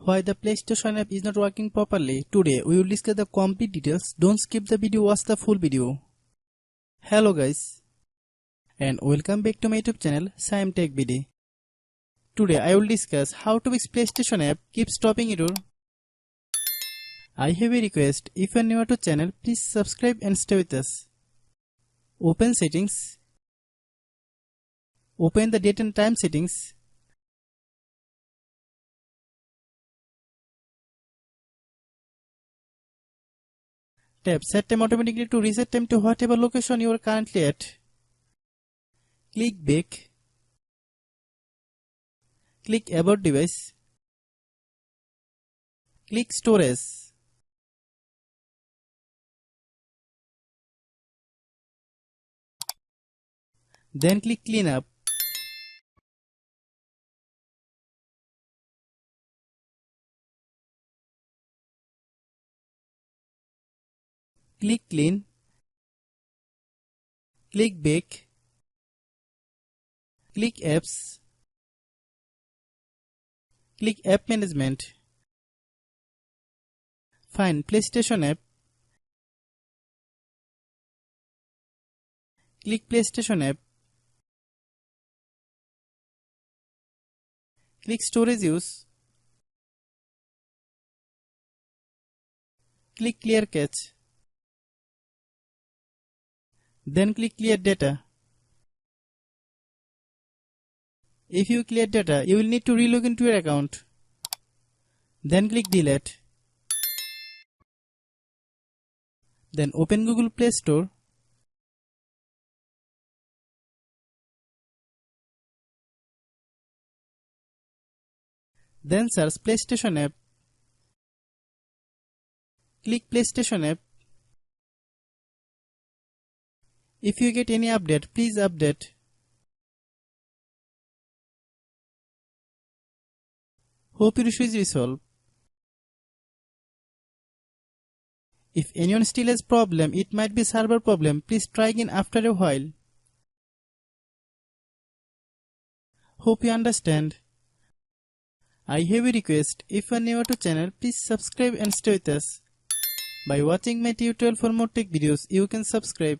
Why the PlayStation app is not working properly. Today we will discuss the complete details. Don't skip the video, watch the full video. Hello guys and welcome back to my YouTube channel Shaem Tech BD. Today I will discuss how to fix PlayStation app keeps stopping error. I have a request, if you are new to channel, please subscribe and stay with us. Open settings. Open the date and time settings. Tap set time automatically to reset time to whatever location you are currently at. Click back. Click about device. Click storage. Then click cleanup. Click clean. Click back. Click apps. Click app management. Find PlayStation app. Click PlayStation app. Click storage use. Click clear cache. Then click clear data. If you clear data, you will need to relog into your account. Then click delete. Then open Google Play Store. Then search PlayStation app. Click PlayStation app. If you get any update, please update. Hope your issue is resolved. If anyone still has problem, it might be server problem. Please try again after a while. Hope you understand. I have a request. If you are new to channel, please subscribe and stay with us. By watching my tutorial for more tech videos, you can subscribe.